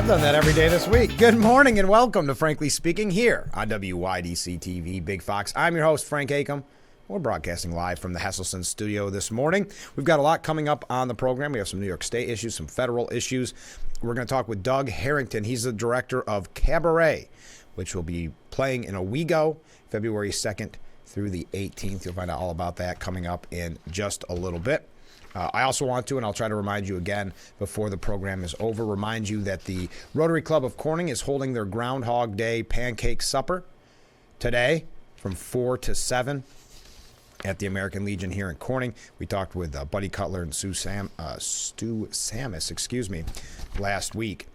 I've done that every day this week. Good morning and welcome to Frankly Speaking here on WYDC TV Big Fox. I'm your host, Frank Acom. We're broadcasting live from the Hesselson studio this morning. We've got a lot coming up on the program. We have some New York State issues, some federal issues. We're going to talk with Doug Harrington. He's the director of Cabaret, which will be playing in Owego, February 2nd through the 18th. You'll find out all about that coming up in just a little bit. I also want to, and I'll try to remind you again before the program is over, remind you that the Rotary Club of Corning is holding their Groundhog Day Pancake Supper today from 4 to 7 at the American Legion here in Corning. We talked with Buddy Cutler and Stu Sammis, last week.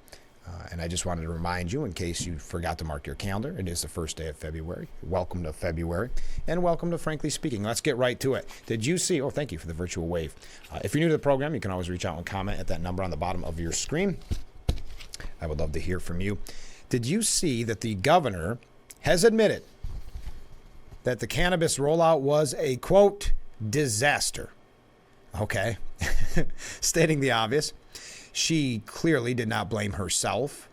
And I just wanted to remind you, in case you forgot to mark your calendar, it is the first day of February. Welcome to February, and welcome to Frankly Speaking. Let's get right to it. Did you see, thank you for the virtual wave. If you're new to the program, you can always reach out and comment at that number on the bottom of your screen. I would love to hear from you. Did you see that the governor has admitted that the cannabis rollout was a, quote, disaster? Okay, stating the obvious. She clearly did not blame herself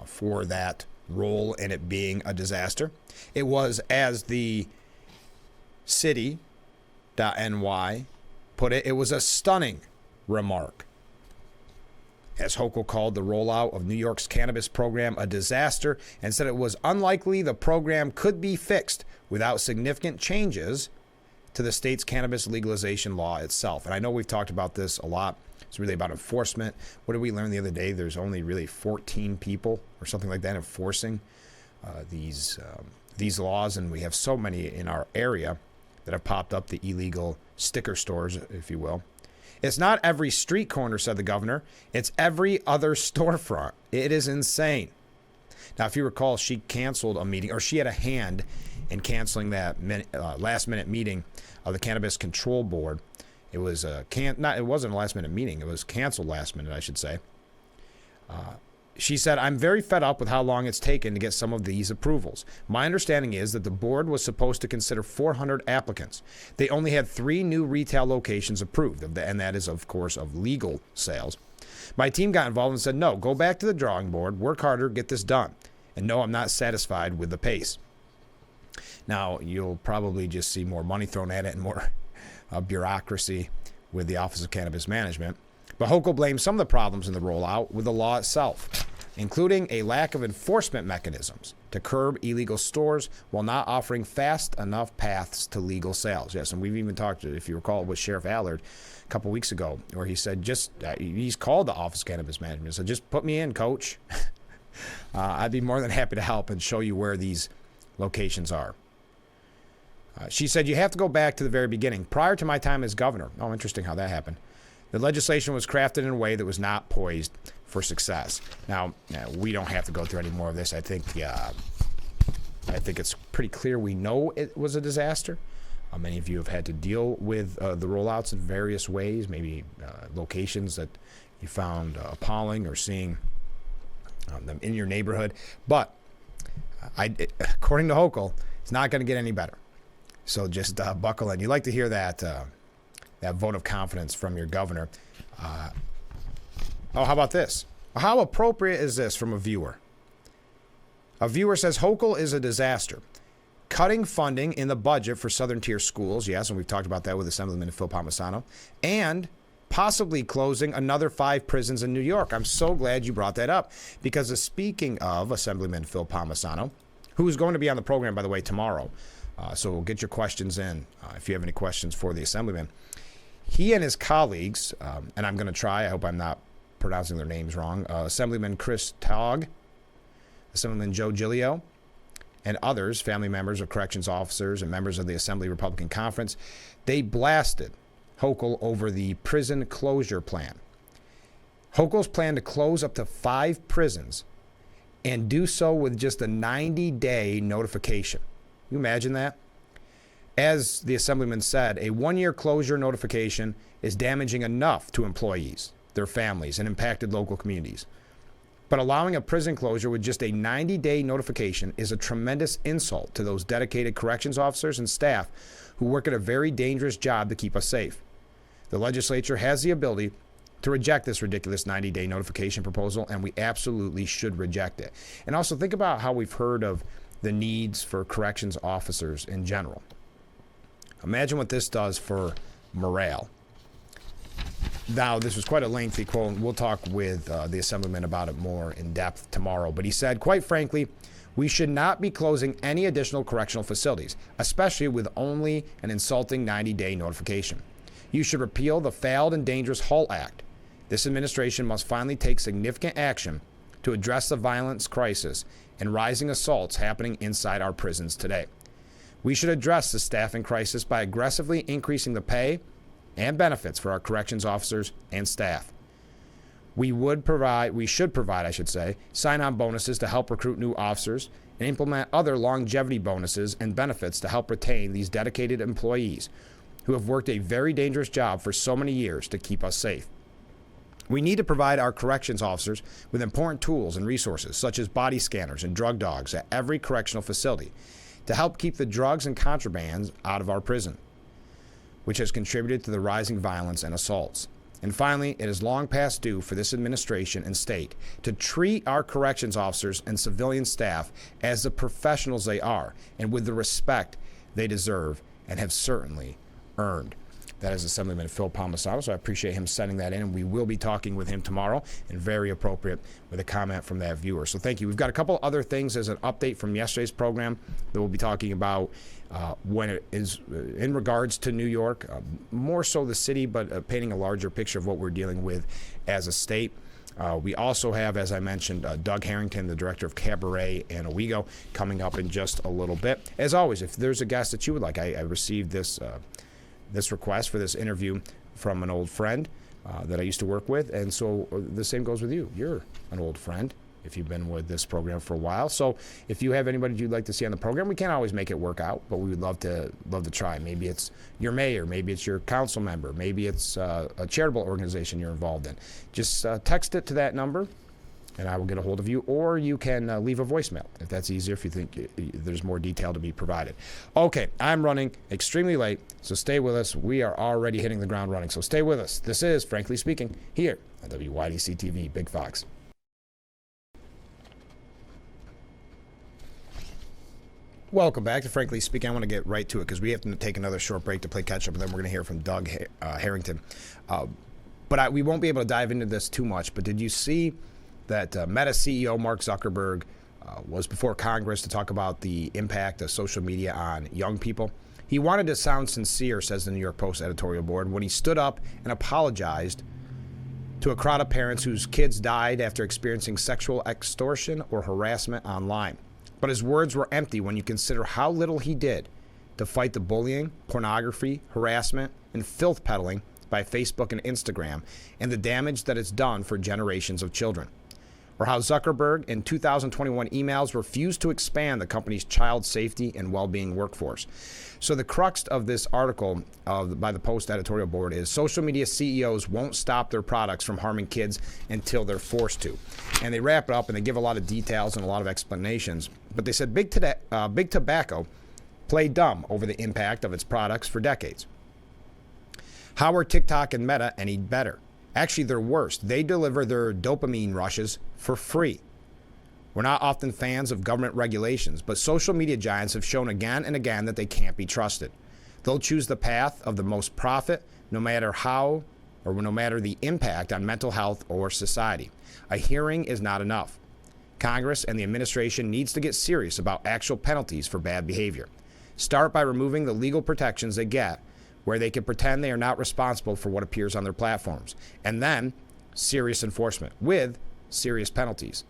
for that role in it being a disaster. It was, as the city.ny put it, it was a stunning remark. As Hochul called the rollout of New York's cannabis program a disaster and said it was unlikely the program could be fixed without significant changes to the state's cannabis legalization law itself. And I know we've talked about this a lot. It's really about enforcement. What did we learn the other day? There's only really 14 people or something like that enforcing these laws, and we have so many in our area that have popped up, the illegal sticker stores, if you will. It's not every street corner, said the governor. It's every other storefront. It is insane. Now, if you recall, she canceled a meeting, or she had a hand in canceling that last-minute meeting of the Cannabis Control Board. It was it wasn't a last-minute meeting. It was canceled last minute, I should say. She said, I'm very fed up with how long it's taken to get some of these approvals. My understanding is that the board was supposed to consider 400 applicants. They only had 3 new retail locations approved, and that is, of course, of legal sales. My team got involved and said, no, go back to the drawing board, work harder, get this done. And no, I'm not satisfied with the pace. Now, you'll probably just see more money thrown at it and more bureaucracy with the Office of Cannabis Management. But Hochul blames some of the problems in the rollout with the law itself, including a lack of enforcement mechanisms to curb illegal stores while not offering fast enough paths to legal sales. Yes, and we've even talked, if you recall, with Sheriff Allard a couple weeks ago, where he said, he's called the Office of Cannabis Management and said, just put me in, coach. I'd be more than happy to help and show you where these locations are. She said, you have to go back to the very beginning. Prior to my time as governor, interesting how that happened, the legislation was crafted in a way that was not poised for success. Now, we don't have to go through any more of this. I think it's pretty clear we know it was a disaster. Many of you have had to deal with the rollouts in various ways, maybe locations that you found appalling or seeing them in your neighborhood. But according to Hochul, it's not going to get any better. So just buckle in. You like to hear that vote of confidence from your governor. How about this? How appropriate is this from a viewer? A viewer says Hochul is a disaster. Cutting funding in the budget for Southern Tier schools, yes, and we've talked about that with Assemblyman Phil Palmisano, and possibly closing another 5 prisons in New York. I'm so glad you brought that up, because speaking of Assemblyman Phil Palmisano, who's going to be on the program, by the way, tomorrow, so we'll get your questions in if you have any questions for the Assemblyman. He and his colleagues, and I'm going to try, I hope I'm not pronouncing their names wrong, Assemblyman Chris Taug, Assemblyman Joe Giglio, and others, family members of corrections officers and members of the Assembly Republican Conference, they blasted Hochul over the prison closure plan. Hochul's plan to close up to 5 prisons and do so with just a 90-day notification. Can you imagine that? As the Assemblyman said, a 1-year closure notification is damaging enough to employees, their families, and impacted local communities. But allowing a prison closure with just a 90-day notification is a tremendous insult to those dedicated corrections officers and staff who work at a very dangerous job to keep us safe. The legislature has the ability to reject this ridiculous 90-day notification proposal, and we absolutely should reject it. And also think about how we've heard of the needs for corrections officers in general. Imagine what this does for morale. Now, this was quite a lengthy quote, and we'll talk with the Assemblyman about it more in depth tomorrow. But he said, quite frankly, we should not be closing any additional correctional facilities, especially with only an insulting 90-day notification. You should repeal the failed and dangerous HALT Act. This administration must finally take significant action to address the violence crisis and rising assaults happening inside our prisons today. We should address the staffing crisis by aggressively increasing the pay and benefits for our corrections officers and staff. We should provide, sign-on bonuses to help recruit new officers and implement other longevity bonuses and benefits to help retain these dedicated employees who have worked a very dangerous job for so many years to keep us safe. We need to provide our corrections officers with important tools and resources, such as body scanners and drug dogs at every correctional facility, to help keep the drugs and contrabands out of our prison, which has contributed to the rising violence and assaults. And finally, it is long past due for this administration and state to treat our corrections officers and civilian staff as the professionals they are and with the respect they deserve and have certainly earned. That is Assemblyman Phil Palmisano, so I appreciate him sending that in, and we will be talking with him tomorrow, and very appropriate with a comment from that viewer. So thank you. We've got a couple other things as an update from yesterday's program that we'll be talking about when it is in regards to New York, more so the city, but painting a larger picture of what we're dealing with as a state. We also have, as I mentioned, Doug Harrington, the director of Cabaret and Owego, coming up in just a little bit. As always, if there's a guest that you would like, I received this request for this interview from an old friend that I used to work with, and so the same goes with you. You're an old friend if you've been with this program for a while. So if you have anybody you'd like to see on the program, we can't always make it work out, but we would love to try. Maybe it's your mayor, maybe it's your council member, maybe it's a charitable organization you're involved in. Just text it to that number, and I will get a hold of you, or you can leave a voicemail if that's easier, if you think there's more detail to be provided. Okay, I'm running extremely late, so stay with us. We are already hitting the ground running, so stay with us. This is Frankly Speaking here on WYDC TV, Big Fox. Welcome back to Frankly Speaking. I want to get right to it because we have to take another short break to play catch-up, and then we're going to hear from Doug Harrington. But we won't be able to dive into this too much, but did you see that Meta CEO Mark Zuckerberg was before Congress to talk about the impact of social media on young people? He wanted to sound sincere, says the New York Post editorial board, when he stood up and apologized to a crowd of parents whose kids died after experiencing sexual extortion or harassment online. But his words were empty when you consider how little he did to fight the bullying, pornography, harassment, and filth peddling by Facebook and Instagram, and the damage that it's done for generations of children. Or how Zuckerberg in 2021 emails refused to expand the company's child safety and well-being workforce. So the crux of this article by the Post editorial board is social media CEOs won't stop their products from harming kids until they're forced to. And they wrap it up and they give a lot of details and a lot of explanations. But they said Big Tobacco played dumb over the impact of its products for decades. How are TikTok and Meta any better? Actually, they're worse. They deliver their dopamine rushes for free. We're not often fans of government regulations, but social media giants have shown again and again that they can't be trusted. They'll choose the path of the most profit, no matter the impact on mental health or society. A hearing is not enough. Congress and the administration needs to get serious about actual penalties for bad behavior. Start by removing the legal protections they get, where they can pretend they are not responsible for what appears on their platforms, and then serious enforcement with serious penalties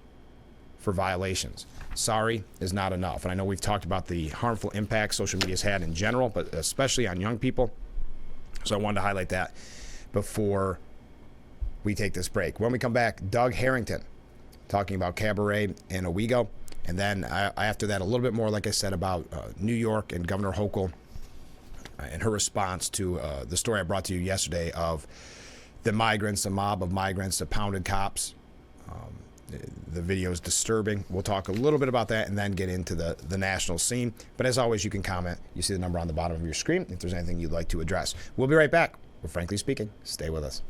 for violations. Sorry is not enough. And I know we've talked about the harmful impact social media has had in general, but especially on young people. So I wanted to highlight that before we take this break. When we come back, Doug Harrington talking about Cabaret and Owego. And then after that, a little bit more, like I said, about New York and Governor Hochul and her response to the story I brought to you yesterday of the mob of migrants that pounded cops. The video is disturbing. We'll talk a little bit about that and then get into the national scene. But as always, you can comment. You see the number on the bottom of your screen if there's anything you'd like to address. We'll be right back with Frankly Speaking. Stay with us.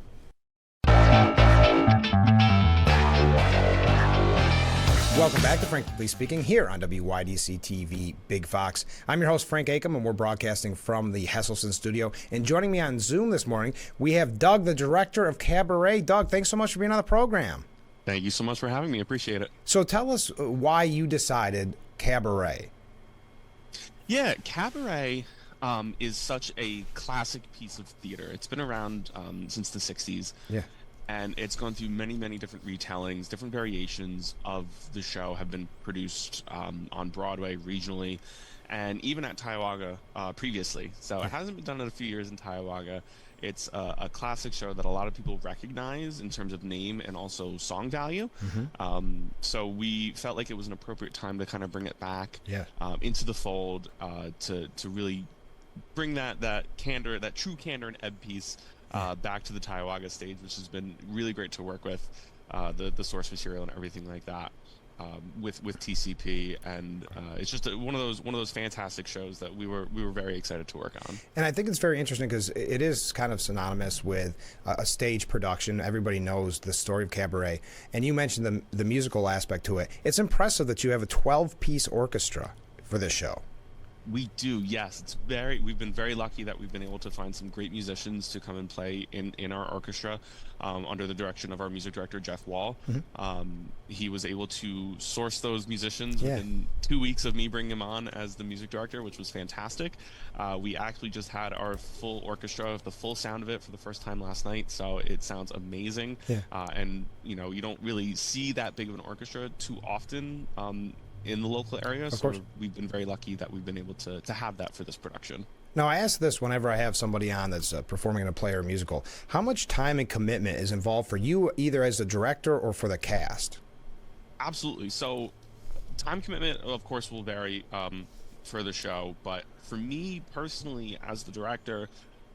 Welcome back to Frankly Speaking here on WYDC TV Big Fox. I'm your host, Frank Acom, and we're broadcasting from the Hesselson studio. And joining me on Zoom this morning, we have Doug, the director of Cabaret. Doug, thanks so much for being on the program. Thank you so much for having me. Appreciate it. So tell us why you decided Cabaret. Yeah, Cabaret is such a classic piece of theater. It's been around since the 60s. Yeah. And it's gone through many, many different retellings. Different variations of the show have been produced on Broadway, regionally, and even at Tioga previously. So it hasn't been done in a few years in Tioga. It's a classic show that a lot of people recognize in terms of name and also song value. So we felt like it was an appropriate time to kind of bring it back into the fold to really bring that candor, that true candor and ebb piece back to the Tioga stage, which has been really great to work with, the source material and everything like that with TCP, and it's just one of those fantastic shows that we were very excited to work on. And I think it's very interesting because it is kind of synonymous with a stage production. Everybody knows the story of Cabaret, and you mentioned the musical aspect to it. It's impressive that you have a 12-piece orchestra for this show. We do, yes. We've been very lucky that we've been able to find some great musicians to come and play in our orchestra under the direction of our music director, Jeff Wall. He was able to source those musicians within 2 weeks of me bringing him on as the music director, which was fantastic. We actually just had our full orchestra, the full sound of it, for the first time last night, so it sounds amazing. And you don't really see that big of an orchestra too often in the local area, so we've been very lucky that we've been able to have that for this production. Now, I ask this whenever I have somebody on that's performing in a play or musical. How much time and commitment is involved for you, either as a director or for the cast? Absolutely. So time commitment, of course, will vary for the show, but for me personally, as the director,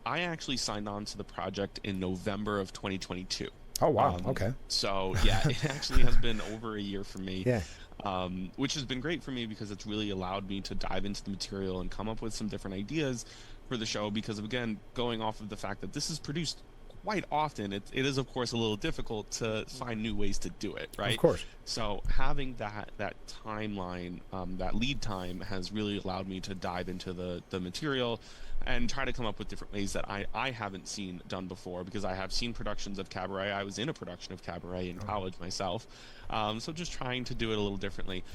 I actually signed on to the project in November of 2022. Oh, wow. Okay. So, yeah, it actually has been over a year for me. Yeah. Which has been great for me because it's really allowed me to dive into the material and come up with some different ideas for the show, because of, again, going off of the fact that this is produced quite often, it is, of course, a little difficult to find new ways to do it, right? Of course. So having that timeline, that lead time, has really allowed me to dive into the material and try to come up with different ways that I haven't seen done before, because I have seen productions of Cabaret. I was in a production of Cabaret in college myself. So just trying to do it a little differently.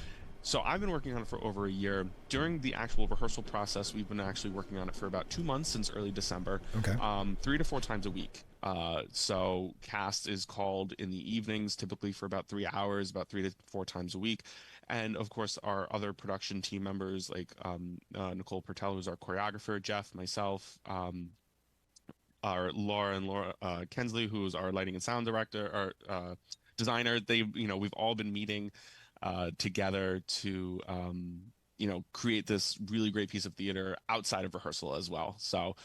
So I've been working on it for over a year. During the actual rehearsal process, we've been actually working on it for about 2 months, since early December, 3 to 4 times a week. So cast is called in the evenings, typically for about 3 hours, about 3 to 4 times a week. And of course, our other production team members, like Nicole Pertel, who's our choreographer, Jeff, myself, our Laura Kensley, who's our lighting and sound director, our designer. We've all been meeting together to create this really great piece of theater outside of rehearsal as well. So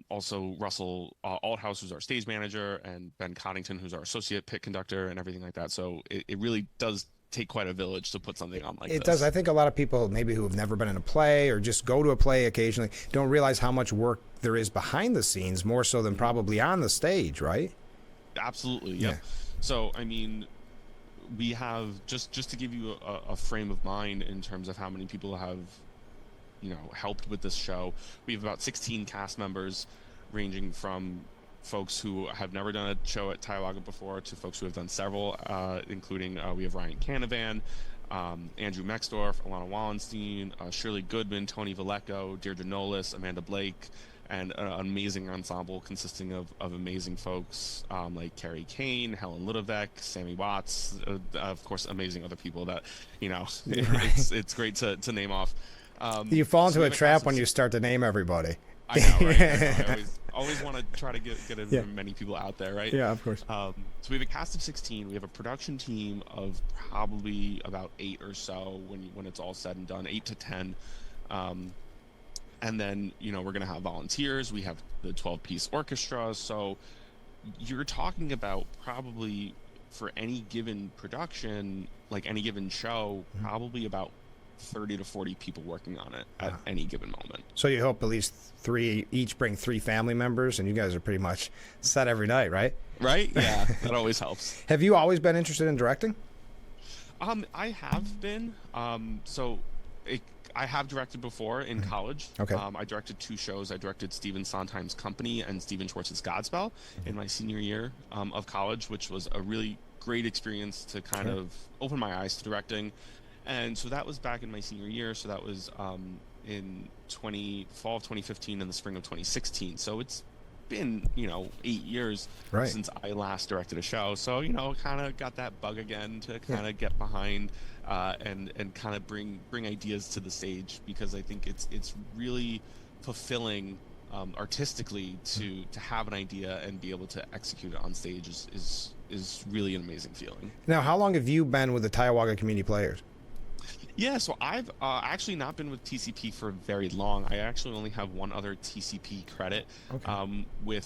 also Russell Althouse, who's our stage manager, and Ben Coddington, who's our associate pit conductor, and everything like that. So it really does take quite a village to put something on like this. It does. I think a lot of people, maybe who have never been in a play or just go to a play occasionally, don't realize how much work there is behind the scenes, more so than probably on the stage, right? Absolutely. Yeah. So I mean, we have, just to give you a frame of mind in terms of how many people have helped with this show, we have about 16 cast members, ranging from folks who have never done a show at Tioga before to folks who have done several, including we have Ryan Canavan, Andrew Mexdorf, Alana Wallenstein, Shirley Goodman, Tony Valleco, Deirdre Nolis, Amanda Blake, and an amazing ensemble consisting of amazing folks like Carrie Kane, Helen Ludovec, Sammy Watts, of course, amazing other people that, it's great to name off. You fall into a trap when you start to name everybody. I know, right? I always want to try to get as many people out there, right? Yeah, of course. So we have a cast of 16. We have a production team of probably about 8 or so when it's all said and done, 8 to 10. And then, we're going to have volunteers. We have the 12-piece orchestra. So you're talking about probably, for any given production, like any given show, probably about 30 to 40 people working on it at any given moment. So you hope at least 3 each bring 3 family members, and you guys are pretty much set every night, right? Right? Yeah, that always helps. Have you always been interested in directing? I have been. It, I have directed before in college. Okay. I directed two shows. I directed Stephen Sondheim's Company and Stephen Schwartz's Godspell in my senior year of college, which was a really great experience to kind of open my eyes to directing. And so that was back in my senior year. So that was in fall of 2015 and the spring of 2016. So it's been 8 years Right. since I last directed a show, so kind of got that bug again to kind of get behind and kind of bring ideas to the stage, because I think it's really fulfilling artistically to have an idea and be able to execute it on stage is really an amazing feeling. Now, how long have you been with the Tioga Community Players? Yeah, so I've actually not been with TCP for very long. I actually only have one other TCP credit. Okay.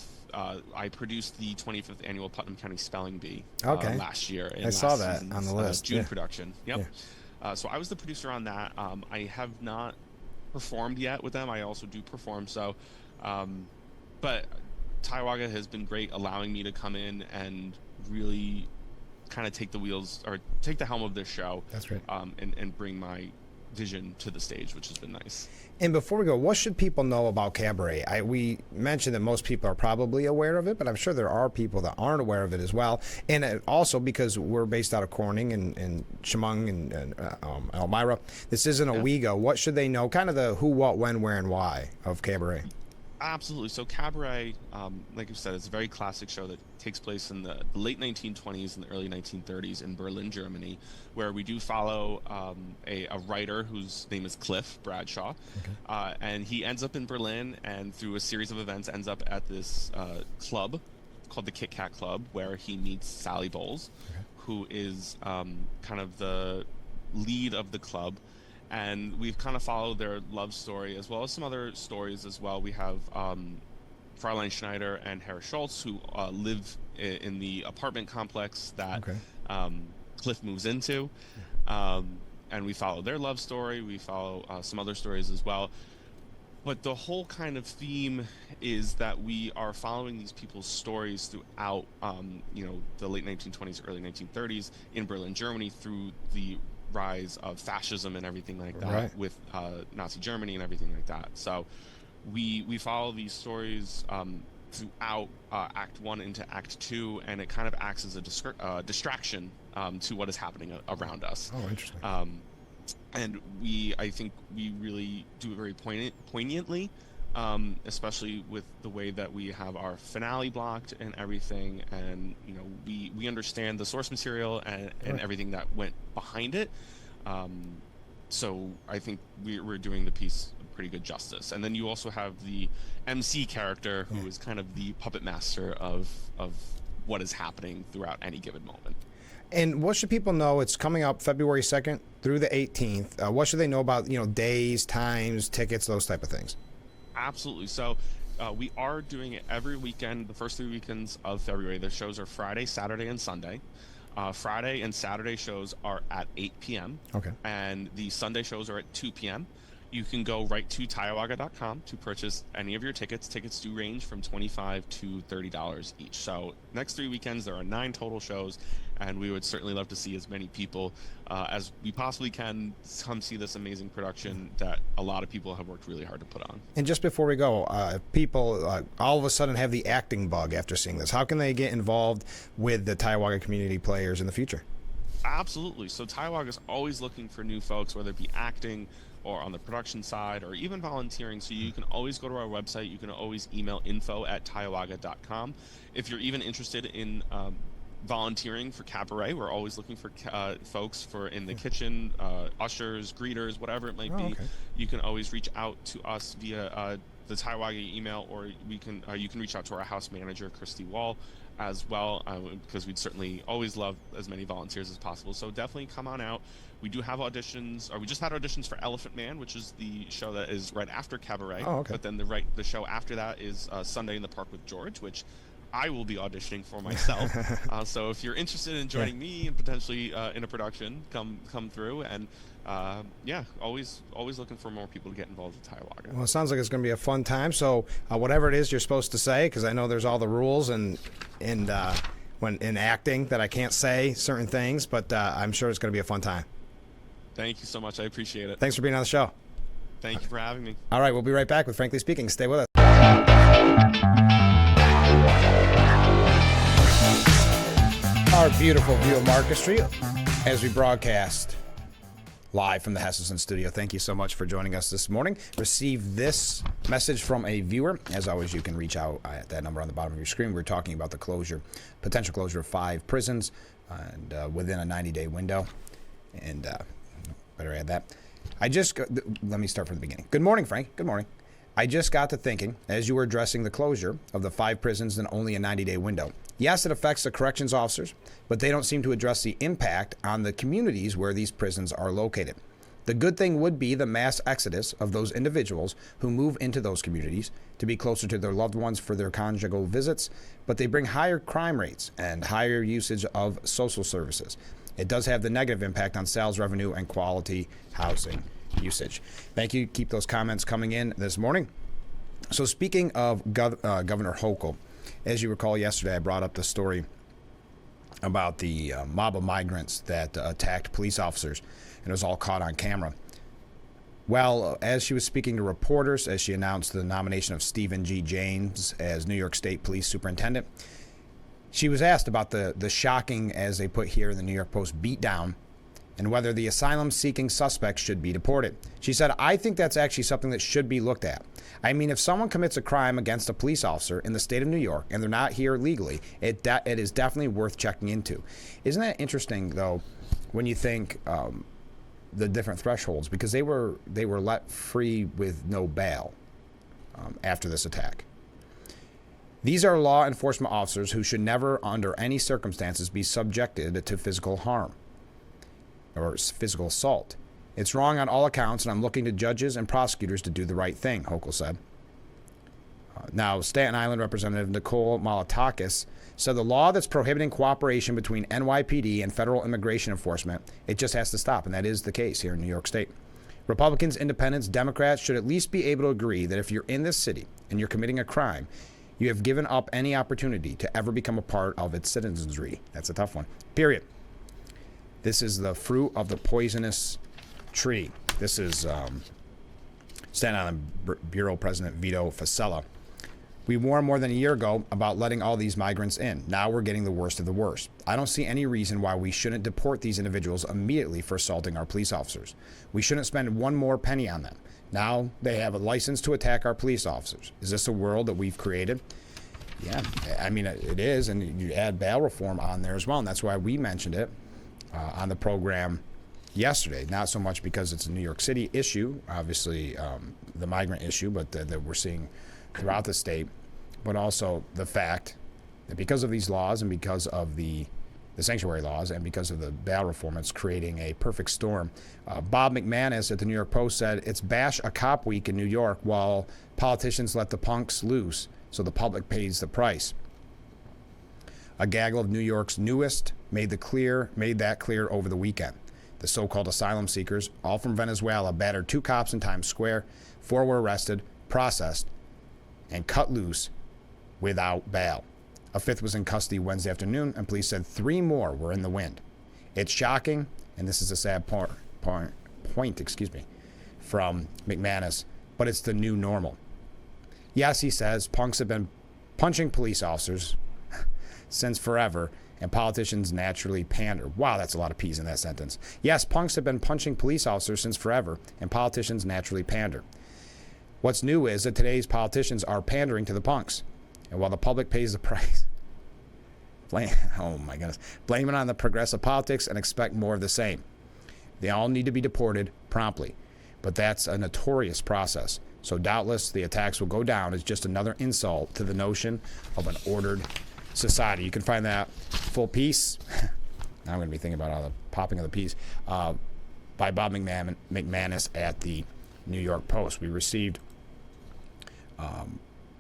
I produced the 25th annual Putnam County Spelling Bee last year. I saw that on the list. June production. Yep. Yeah. So I was the producer on that. I have not performed yet with them. I also do perform. So, but Tioga has been great, allowing me to come in and really kind of take the helm of this show. That's right. And bring my vision to the stage, which has been nice. And before we go, what should people know about Cabaret? We mentioned that most people are probably aware of it, but I'm sure there are people that aren't aware of it as well. And also because we're based out of Corning and Chemung and Elmira, this isn't Owego. What should they know? Kind of the who, what, when, where, and why of Cabaret. Absolutely. So Cabaret, like you said, it's a very classic show that takes place in the late 1920s and the early 1930s in Berlin, Germany, where we do follow a writer whose name is Cliff Bradshaw. Okay. And he ends up in Berlin, and through a series of events ends up at this club called the Kit Kat Club, where he meets Sally Bowles, who is kind of the lead of the club. And we've kind of followed their love story as well as some other stories as well. We have Fraulein Schneider and Herr Schultz, who live in the apartment complex that Cliff moves into. And we follow their love story. We follow some other stories as well. But the whole kind of theme is that we are following these people's stories throughout, the late 1920s, early 1930s in Berlin, Germany, through the rise of fascism and everything like that, with Nazi Germany and everything like that. So we follow these stories throughout Act 1 into Act 2, and it kind of acts as a distraction to what is happening around us. Oh, interesting. And I think we really do it very poignantly, especially with the way that we have our finale blocked and everything, and we understand the source material and everything that went behind it. So I think we're doing the piece pretty good justice. And then you also have the MC character, who is kind of the puppet master of what is happening throughout any given moment. And what should people know? It's coming up February 2nd through the 18th. What should they know about, days, times, tickets, those type of things? Absolutely. So we are doing it every weekend, the first 3 weekends of February. The shows are Friday, Saturday, and Sunday. Friday and Saturday shows are at 8 p.m. Okay. And the Sunday shows are at 2 p.m. You can go right to Tioga.com to purchase any of your tickets. Tickets do range from $25 to $30 each. So next 3 weekends, there are 9 total shows, and we would certainly love to see as many people as we possibly can come see this amazing production that a lot of people have worked really hard to put on. And just before we go, if people all of a sudden have the acting bug after seeing this, how can they get involved with the Tioga Community Players in the future? Absolutely. So Tioga is always looking for new folks, whether it be acting or on the production side or even volunteering. So you can always go to our website. You can always email info@tioga.com. If you're even interested in volunteering for Cabaret, we're always looking for folks for in the kitchen, ushers, greeters, whatever it might be. Okay. You can always reach out to us via the Tioga email, or you can reach out to our house manager, Christy Wall, as well, because we'd certainly always love as many volunteers as possible. So definitely come on out. We do have auditions, or we just had auditions for Elephant Man, which is the show that is right after Cabaret. Oh, okay. But then the show after that is Sunday in the Park with George, which I will be auditioning for myself. So if you're interested in joining me and potentially in a production, come through. And yeah, always looking for more people to get involved with Hiawatha. Well, it sounds like it's going to be a fun time. So whatever it is you're supposed to say, because I know there's all the rules and when in acting that I can't say certain things, but I'm sure it's going to be a fun time. Thank you so much. I appreciate it. Thanks for being on the show. Thank you for having me. All right, we'll be right back with Frankly Speaking. Stay with us. Our beautiful view of Market Street as we broadcast live from the Hesselson studio. Thank you so much for joining us this morning. Receive this message from a viewer. As always, you can reach out at that number on the bottom of your screen. We're talking about the potential closure of 5 prisons and within a 90-day window. And better add that. Let me start from the beginning. Good morning, Frank. Good morning. I just got to thinking, as you were addressing the closure of the 5 prisons in only a 90-day window. Yes, it affects the corrections officers, but they don't seem to address the impact on the communities where these prisons are located. The good thing would be the mass exodus of those individuals who move into those communities to be closer to their loved ones for their conjugal visits, but they bring higher crime rates and higher usage of social services. It does have the negative impact on sales revenue and quality housing usage. Thank you. Keep those comments coming in this morning. So speaking of Governor Hochul, as you recall yesterday, I brought up the story about the mob of migrants that attacked police officers, and it was all caught on camera. Well, as she was speaking to reporters, as she announced the nomination of Stephen G. James as New York State Police Superintendent, she was asked about the shocking, as they put here in the New York Post, beatdown and whether the asylum-seeking suspects should be deported. She said, I think that's actually something that should be looked at. I mean, if someone commits a crime against a police officer in the state of New York and they're not here legally, it is definitely worth checking into. Isn't that interesting, though, when you think the different thresholds? Because they were let free with no bail after this attack. These are law enforcement officers who should never, under any circumstances, be subjected to physical harm or physical assault. It's wrong on all accounts, and I'm looking to judges and prosecutors to do the right thing, Hochul said. Now, Staten Island Representative Nicole Malatakis said the law that's prohibiting cooperation between NYPD and federal immigration enforcement, it just has to stop, and that is the case here in New York State. Republicans, independents, Democrats should at least be able to agree that if you're in this city and you're committing a crime, you have given up any opportunity to ever become a part of its citizenry. That's a tough one. Period. This is the fruit of the poisonous tree. This is Staten Island Bureau President Vito Fossella. We warned more than a year ago about letting all these migrants in. Now we're getting the worst of the worst. I don't see any reason why we shouldn't deport these individuals immediately for assaulting our police officers. We shouldn't spend one more penny on them. Now they have a license to attack our police officers. Is this a world that we've created? Yeah, I mean, it is, and you add bail reform on there as well, and that's why we mentioned it on the program yesterday. Not so much because it's a New York City issue, obviously the migrant issue, but that we're seeing throughout the state, but also the fact that because of these laws and because of the sanctuary laws and because of the bail reform, it's creating a perfect storm. Bob McManus at the New York Post said, it's bash a cop week in New York while politicians let the punks loose so the public pays the price. A gaggle of New York's newest made that clear over the weekend. The so-called asylum seekers, all from Venezuela, battered 2 cops in Times Square. 4 were arrested, processed, and cut loose without bail. A 5th was in custody Wednesday afternoon, and police said 3 more were in the wind. It's shocking, and this is a sad point, from McManus, but it's the new normal. Yes, he says, punks have been punching police officers since forever, and politicians naturally pander. Wow, that's a lot of P's in that sentence. Yes, punks have been punching police officers since forever, and politicians naturally pander. What's new is that today's politicians are pandering to the punks. And while the public pays the price, blame it on the progressive politics and expect more of the same. They all need to be deported promptly, but that's a notorious process. So doubtless the attacks will go down as just another insult to the notion of an ordered society. You can find that full piece. Now I'm going to be thinking about all the popping of the piece by Bob McManus at the New York Post. We received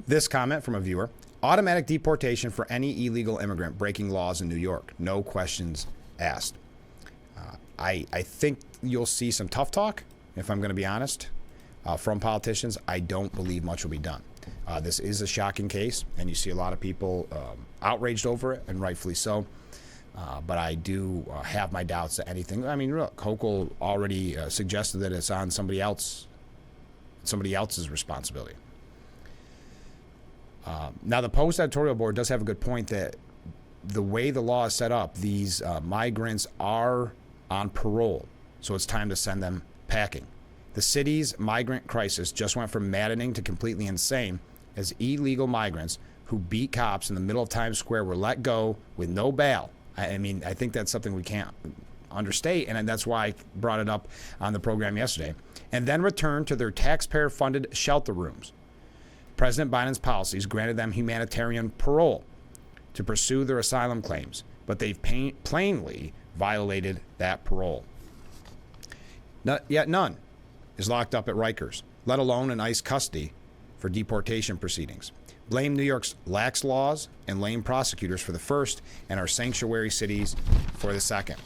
this comment from a viewer. Automatic deportation for any illegal immigrant breaking laws in New York. No questions asked. I think you'll see some tough talk, if I'm going to be honest, from politicians. I don't believe much will be done. This is a shocking case, and you see a lot of people outraged over it, and rightfully so. But I do have my doubts that anything. I mean, look, Hochul already suggested that it's on somebody else's responsibility. Now, the Post editorial board does have a good point that the way the law is set up, these migrants are on parole, so it's time to send them packing. The city's migrant crisis just went from maddening to completely insane as illegal migrants who beat cops in the middle of Times Square were let go with no bail. I mean, I think that's something we can't understate, and that's why I brought it up on the program yesterday. And then returned to their taxpayer-funded shelter rooms. President Biden's policies granted them humanitarian parole to pursue their asylum claims, but they've plainly violated that parole. Yet none is locked up at Rikers, let alone in ICE custody for deportation proceedings. Blame New York's lax laws and lame prosecutors for the first, and our sanctuary cities for the second.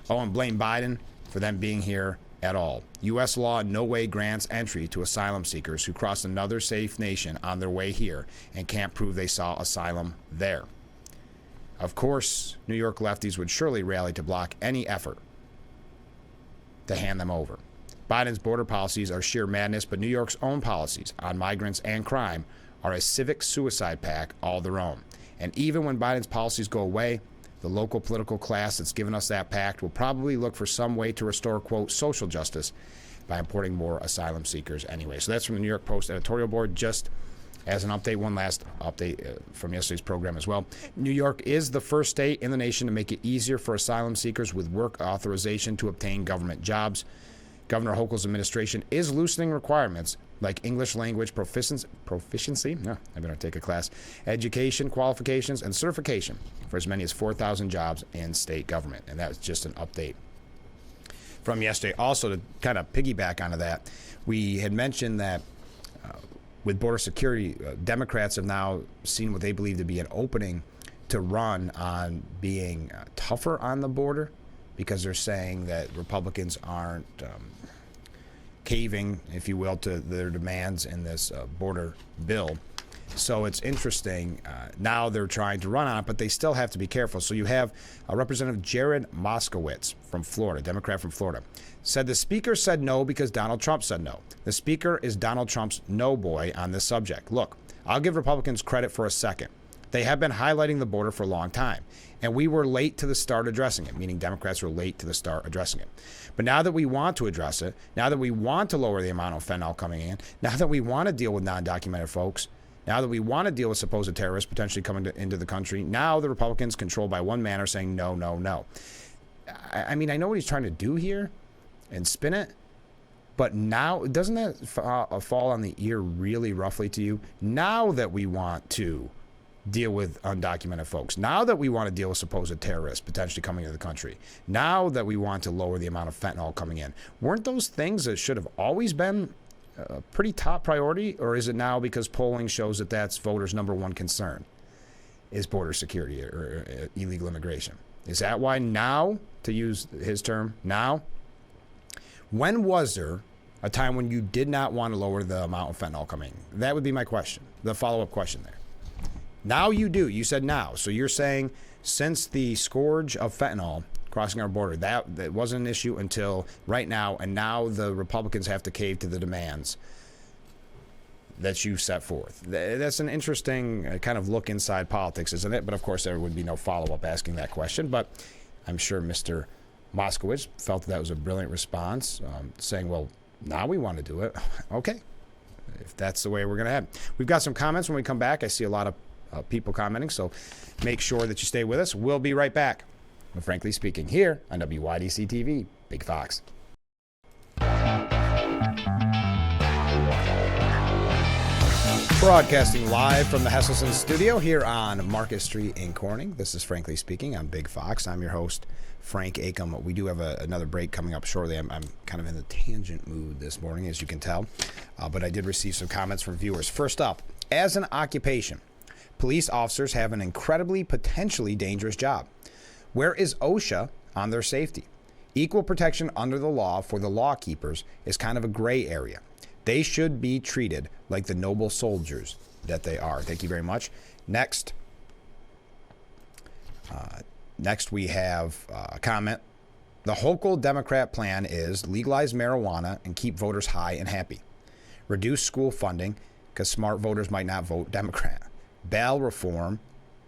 Oh, and blame Biden for them being here at all. U.S. law in no way grants entry to asylum seekers who cross another safe nation on their way here and can't prove they saw asylum there. Of course, New York lefties would surely rally to block any effort to hand them over. Biden's border policies are sheer madness, but New York's own policies on migrants and crime are a civic suicide pact all their own. And even when Biden's policies go away, the local political class that's given us that pact will probably look for some way to restore, quote, social justice by importing more asylum seekers anyway. So that's from the New York Post editorial board. Just as an update, one last update from yesterday's program as well. New York is the first state in the nation to make it easier for asylum seekers with work authorization to obtain government jobs. Governor Hochul's administration is loosening requirements like English language proficiency, no, I better take a class, education, qualifications, and certification for as many as 4,000 jobs in state government. And that's just an update from yesterday. Also, to kind of piggyback onto that, we had mentioned that with border security, Democrats have now seen what they believe to be an opening to run on being tougher on the border, because they're saying that Republicans aren't caving, if you will, to their demands in this border bill. So it's interesting. Now they're trying to run on it, but they still have to be careful. So you have Representative Jared Moskowitz from Florida, Democrat from Florida, said the speaker said no because Donald Trump said no. The speaker is Donald Trump's no boy on this subject. Look, I'll give Republicans credit for a second. They have been highlighting the border for a long time, and we were late to the start addressing it, meaning Democrats were late to the start addressing it. But now that we want to address it, now that we want to lower the amount of fentanyl coming in, now that we want to deal with undocumented folks, now that we want to deal with supposed terrorists potentially coming into the country, now the Republicans, controlled by one man, are saying no, no, no. I mean, I know what he's trying to do here and spin it, but now, doesn't that fall on the ear really roughly to you? Now that we want to deal with undocumented folks, now that we want to deal with supposed terrorists potentially coming into the country, now that we want to lower the amount of fentanyl coming in, weren't those things that should have always been a pretty top priority? Or is it now because polling shows that that's voters' number one concern, is border security or illegal immigration? Is that why now, to use his term, now? When was there a time when you did not want to lower the amount of fentanyl coming? That would be my question, the follow-up question there. Now you do. You said now. So you're saying since the scourge of fentanyl crossing our border, that wasn't an issue until right now, and now the Republicans have to cave to the demands that you set forth. That's an interesting kind of look inside politics, isn't it? But of course, there would be no follow-up asking that question. But I'm sure Mr. Moskowitz felt that was a brilliant response, saying, well, now we want to do it. Okay, if that's the way we're going to have it. We've got some comments when we come back. I see a lot of people commenting, so make sure that you stay with us. We'll be right back. Well, frankly speaking, here on WYDC TV, Big Fox. Broadcasting live from the Hesselson studio here on Market Street in Corning. This is Frankly Speaking. I'm Big Fox. I'm your host, Frank Acom. We do have another break coming up shortly. I'm kind of in the tangent mood this morning, as you can tell. But I did receive some comments from viewers. First up, as an occupation, Police officers have an incredibly potentially dangerous job. Where is OSHA on their safety? Equal protection under the law for the law keepers is kind of a gray area. They should be treated like the noble soldiers that they are. Thank you very much. Next we have a comment. The Hochul Democrat plan is legalize marijuana and keep voters high and happy. Reduce school funding because smart voters might not vote Democrat. Bail reform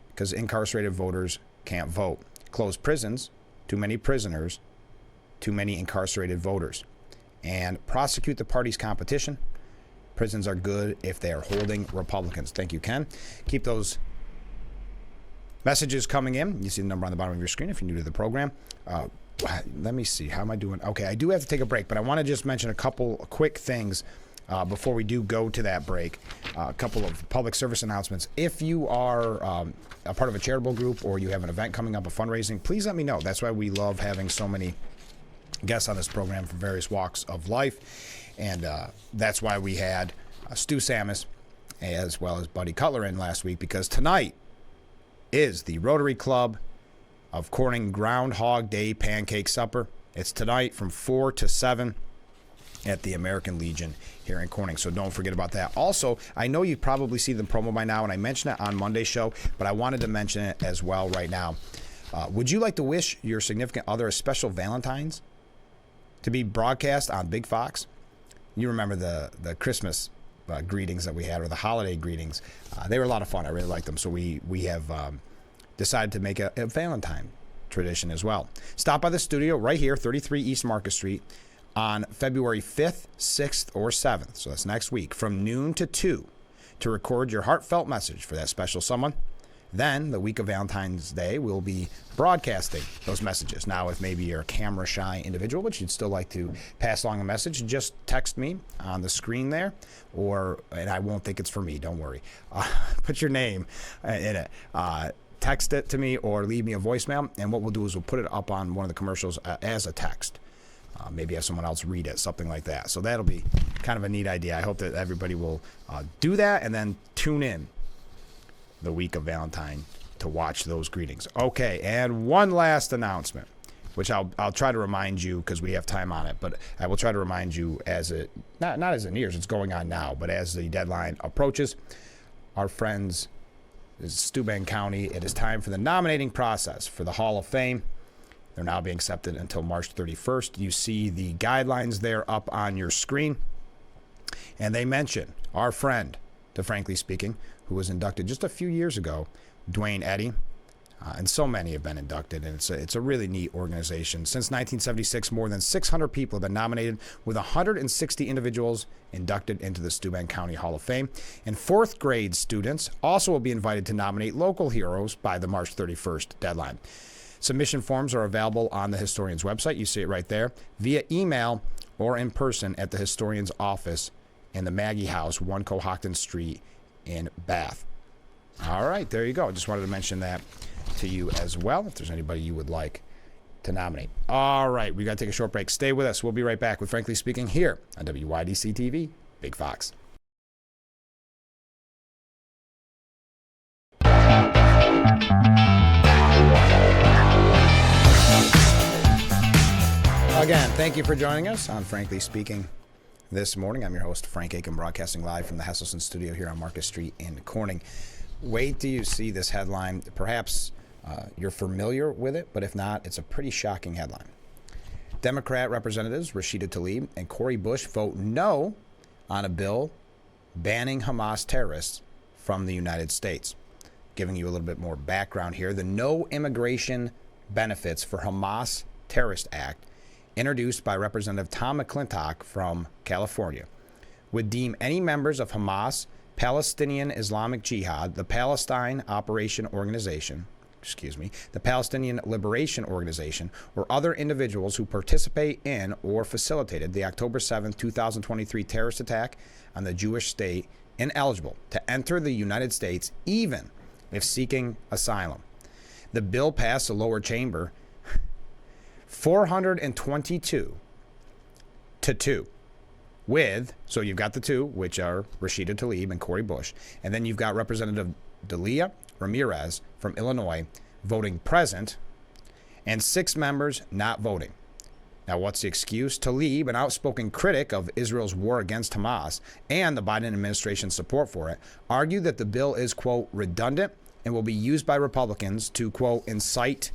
because incarcerated voters can't vote. Close prisons, too many prisoners, too many incarcerated voters. And prosecute the party's competition. Prisons are good if they are holding Republicans. Thank you, Ken. Keep those messages coming in. You see the number on the bottom of your screen if you're new to the program. Let me see. How am I doing? Okay, I do have to take a break, but I want to just mention a couple quick things before we do go to that break. A couple of public service announcements. If you are a part of a charitable group or you have an event coming up, a fundraising, please let me know. That's why we love having so many guests on this program from various walks of life. And that's why we had Stu Sammis as well as Buddy Cutler in last week, because tonight is the Rotary Club of Corning Groundhog Day Pancake Supper. It's tonight from 4 to 7 at the American Legion here in Corning, so don't forget about that. Also, I know you probably see the promo by now, and I mentioned it on Monday's show, but I wanted to mention it as well right now. Would you like to wish your significant other a special Valentine's to be broadcast on Big Fox? You remember the Christmas greetings that we had, or the holiday greetings. They were a lot of fun. I really liked them, so we have decided to make a Valentine tradition as well. Stop by the studio right here, 33 East Market Street, on February 5th, 6th, or 7th, so that's next week, from noon to 2, to record your heartfelt message for that special someone. Then, the week of Valentine's Day, we'll be broadcasting those messages. Now, if maybe you're a camera-shy individual, but you'd still like to pass along a message, just text me on the screen there, and I won't think it's for me, don't worry. Put your name in it. Text it to me or leave me a voicemail, and what we'll do is we'll put it up on one of the commercials as a text. Maybe have someone else read it, something like that. So that'll be kind of a neat idea. I hope that everybody will do that and then tune in the week of Valentine to watch those greetings. Okay, and one last announcement, which I'll try to remind you because we have time on it, but I will try to remind you as it, not as it nears, it's going on now, but as the deadline approaches, our friends in Steuben County, it is time for the nominating process for the Hall of Fame. They're now being accepted until March 31st. You see the guidelines there up on your screen. And they mention our friend, to Frankly Speaking, who was inducted just a few years ago, Dwayne Eddy. And so many have been inducted, and it's a really neat organization. Since 1976, more than 600 people have been nominated, with 160 individuals inducted into the Steuben County Hall of Fame. And fourth grade students also will be invited to nominate local heroes by the March 31st deadline. Submission forms are available on the historian's website. You see it right there, via email or in person at the historian's office in the Maggie House, 1 Cohocton Street in Bath. All right, there you go. I just wanted to mention that to you as well, if there's anybody you would like to nominate. All right, we got to take a short break. Stay with us. We'll be right back with Frankly Speaking here on WYDC TV, Big Fox. Again, thank you for joining us on Frankly Speaking this morning. I'm your host, Frank Aiken, broadcasting live from the Hesselson studio here on Market Street in Corning. Wait till you see this headline. Perhaps you're familiar with it, but if not, it's a pretty shocking headline. Democrat Representatives Rashida Tlaib and Cori Bush vote no on a bill banning Hamas terrorists from the United States. Giving you a little bit more background here, the No Immigration Benefits for Hamas Terrorist Act, introduced by Representative Tom McClintock from California, would deem any members of Hamas, Palestinian Islamic Jihad, the Palestinian Liberation Organization, or other individuals who participate in or facilitated the October 7, 2023 terrorist attack on the Jewish state ineligible to enter the United States, even if seeking asylum. The bill passed the lower chamber 422 to 2 with, so you've got the two, which are Rashida Tlaib and Cori Bush, and then you've got Representative Delia Ramirez from Illinois voting present, and 6 members not voting. Now, what's the excuse? Tlaib, an outspoken critic of Israel's war against Hamas and the Biden administration's support for it, argued that the bill is, quote, redundant and will be used by Republicans to, quote, incite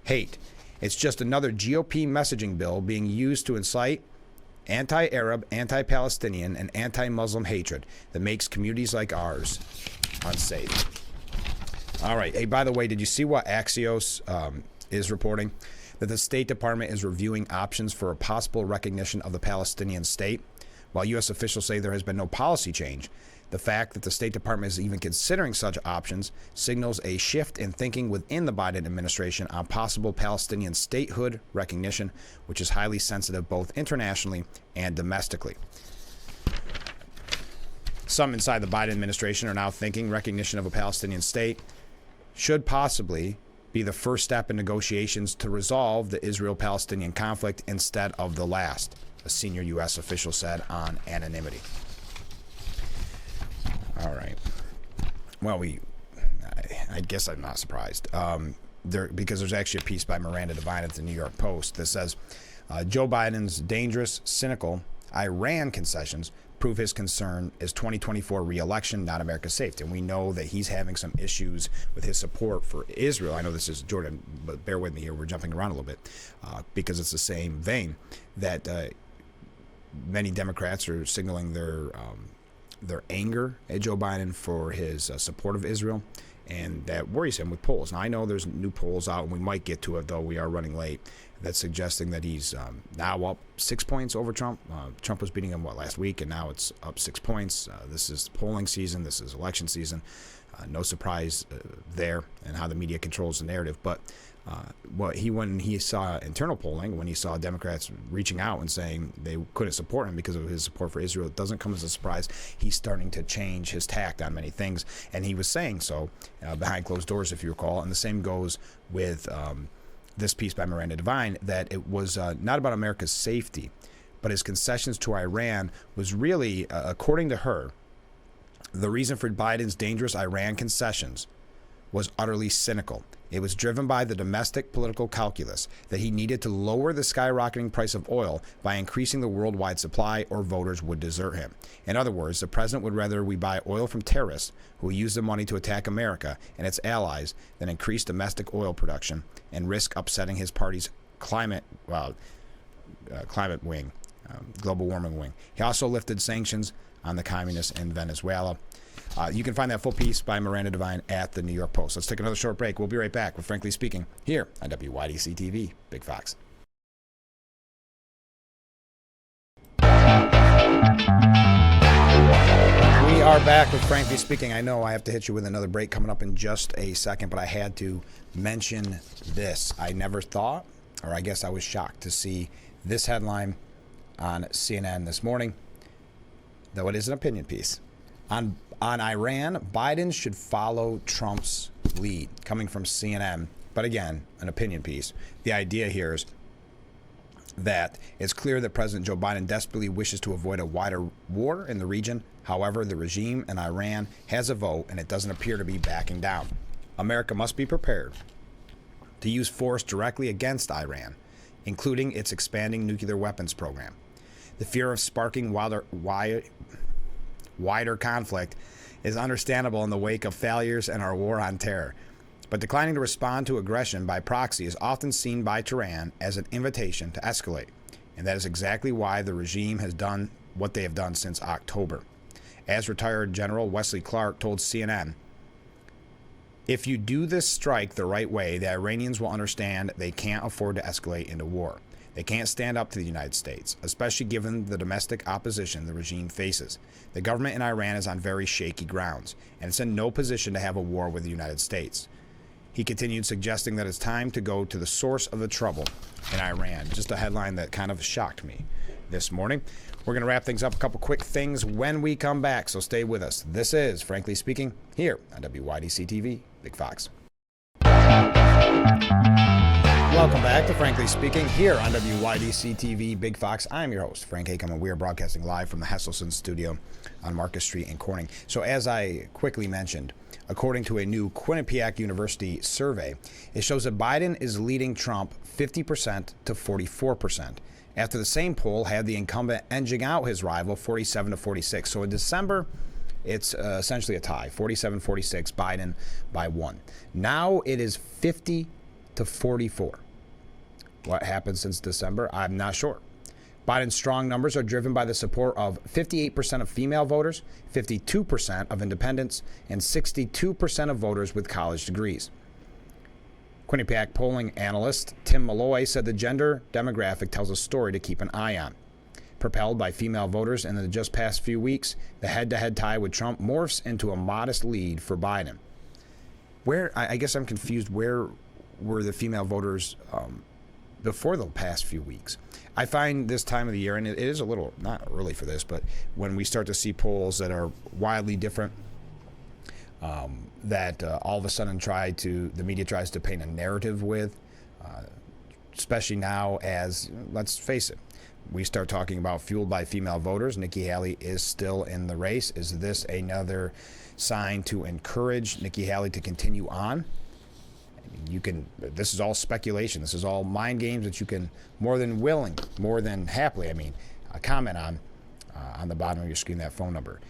hate. It's just another GOP messaging bill being used to incite anti-Arab, anti-Palestinian, and anti-Muslim hatred that makes communities like ours unsafe. All right. Hey, by the way, did you see what Axios is reporting? That the State Department is reviewing options for a possible recognition of the Palestinian state. While U.S. officials say there has been no policy change, the fact that the State Department is even considering such options signals a shift in thinking within the Biden administration on possible Palestinian statehood recognition, which is highly sensitive both internationally and domestically. Some inside the Biden administration are now thinking recognition of a Palestinian state should possibly be the first step in negotiations to resolve the Israel-Palestinian conflict instead of the last, a senior U.S. official said on anonymity. All right. Well, I guess I'm not surprised. Because there's actually a piece by Miranda Devine at the New York Post that says Joe Biden's dangerous, cynical Iran concessions prove his concern is 2024 re-election, not America's safety. And we know that he's having some issues with his support for Israel. I know this is Jordan, but bear with me here. We're jumping around a little bit because it's the same vein that many Democrats are signaling their anger at Joe Biden for his support of Israel. And that worries him with polls. Now, I know there's new polls out, and we might get to it, though we are running late, that's suggesting that he's now up 6 points over Trump. Trump was beating him, last week, and now it's up 6 points. This is polling season. This is election season. No surprise there and how the media controls the narrative. But when he saw internal polling, when he saw Democrats reaching out and saying they couldn't support him because of his support for Israel, it doesn't come as a surprise. He's starting to change his tact on many things, and he was saying so behind closed doors, if you recall. And the same goes with this piece by Miranda Devine, that it was not about America's safety, but his concessions to Iran was really, according to her, the reason for Biden's dangerous Iran concessions was utterly cynical. It was driven by the domestic political calculus that he needed to lower the skyrocketing price of oil by increasing the worldwide supply, or voters would desert him. In other words, the president would rather we buy oil from terrorists who use the money to attack America and its allies than increase domestic oil production and risk upsetting his party's climate wing, global warming wing. He also lifted sanctions on the communists in Venezuela. You can find that full piece by Miranda Devine at the New York Post. Let's take another short break. We'll be right back with Frankly Speaking here on WYDC TV, Big Fox. We are back with Frankly Speaking. I know I have to hit you with another break coming up in just a second, but I had to mention this. I never thought, or I guess I was shocked to see this headline on CNN this morning, though it is an opinion piece. On Iran, Biden should follow Trump's lead, coming from CNN. But again, an opinion piece. The idea here is that it's clear that President Joe Biden desperately wishes to avoid a wider war in the region. However, the regime in Iran has a vote, and it doesn't appear to be backing down. America must be prepared to use force directly against Iran, including its expanding nuclear weapons program. The fear of sparking wider conflict is understandable in the wake of failures in our war on terror. But declining to respond to aggression by proxy is often seen by Tehran as an invitation to escalate. And that is exactly why the regime has done what they have done since October. As retired General Wesley Clark told CNN, if you do this strike the right way, the Iranians will understand they can't afford to escalate into war. They can't stand up to the United States, especially given the domestic opposition the regime faces. The government in Iran is on very shaky grounds, and it's in no position to have a war with the United States. He continued, suggesting that it's time to go to the source of the trouble in Iran. Just a headline that kind of shocked me this morning. We're going to wrap things up, a couple quick things when we come back, so stay with us. This is Frankly Speaking here on WYDC TV, Big Fox. Welcome back to Frankly Speaking here on WYDC TV, Big Fox. I'm your host, Frank Hakam, and we are broadcasting live from the Hesselson studio on Marcus Street in Corning. So as I quickly mentioned, According to a new Quinnipiac University survey, it shows that Biden is leading Trump 50% to 44%, after the same poll had the incumbent edging out his rival 47 to 46. So in December, it's essentially a tie, 47-46, Biden by 1. Now it is 50 to 44. What happened since December? I'm not sure. Biden's strong numbers are driven by the support of 58% of female voters, 52% of independents, and 62% of voters with college degrees. Quinnipiac polling analyst Tim Malloy said the gender demographic tells a story to keep an eye on. Propelled by female voters in the just past few weeks, the head-to-head tie with Trump morphs into a modest lead for Biden. I guess I'm confused. Where were the female voters before the past few weeks? I find this time of the year, and it is a little, not early for this, but when we start to see polls that are wildly different, that all of a sudden the media tries to paint a narrative with, especially now as, let's face it, we start talking about fueled by female voters. Nikki Haley is still in the race. Is this another sign to encourage Nikki Haley to continue on? This is all speculation. This is all mind games that you can more than happily, comment on the bottom of your screen, that phone number.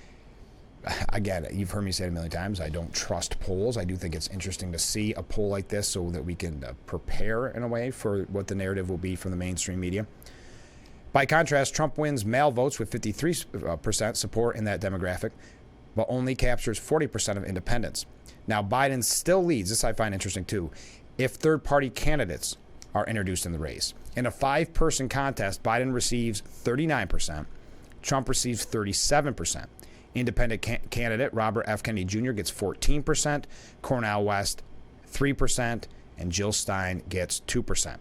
Again, you've heard me say it a million times, I don't trust polls. I do think it's interesting to see a poll like this so that we can prepare in a way for what the narrative will be from the mainstream media. By contrast, Trump wins male votes with 53% support in that demographic, but only captures 40% of independents. Now, Biden still leads, this I find interesting too, if third-party candidates are introduced in the race. In a 5-person contest, Biden receives 39%, Trump receives 37%. Independent candidate Robert F. Kennedy Jr. gets 14%, Cornel West 3%, and Jill Stein gets 2%.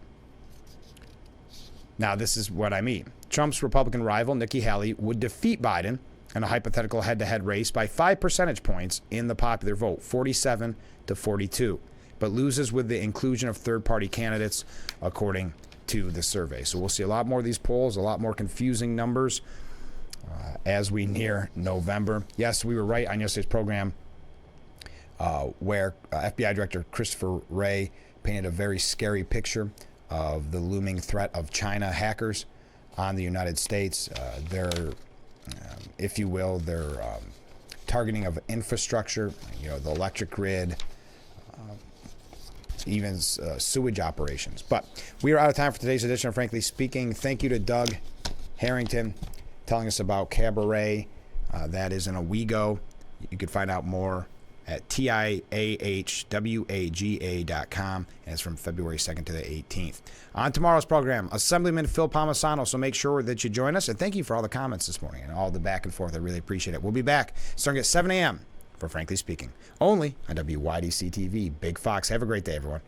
Now, this is what I mean. Trump's Republican rival, Nikki Haley, would defeat Biden in a hypothetical head-to-head race by 5 percentage points in the popular vote, 47 to 42, but loses with the inclusion of third-party candidates, according to the survey. So we'll see a lot more of these polls, a lot more confusing numbers as we near November. Yes, we were right on yesterday's program where FBI Director Christopher Wray painted a very scary picture of the looming threat of China hackers on the United States. Their targeting of infrastructure, the electric grid, even sewage operations. But we are out of time for today's edition of Frankly Speaking. Thank you to Doug Harrington telling us about Cabaret. That is in Owego. You can find out more at tiahwaga.com, and it's from February 2nd to the 18th. On tomorrow's program, Assemblyman Phil Palmisano, so make sure that you join us, and thank you for all the comments this morning and all the back and forth. I really appreciate it. We'll be back starting at 7 a.m. for Frankly Speaking, only on WYDC TV. Big Fox. Have a great day, everyone.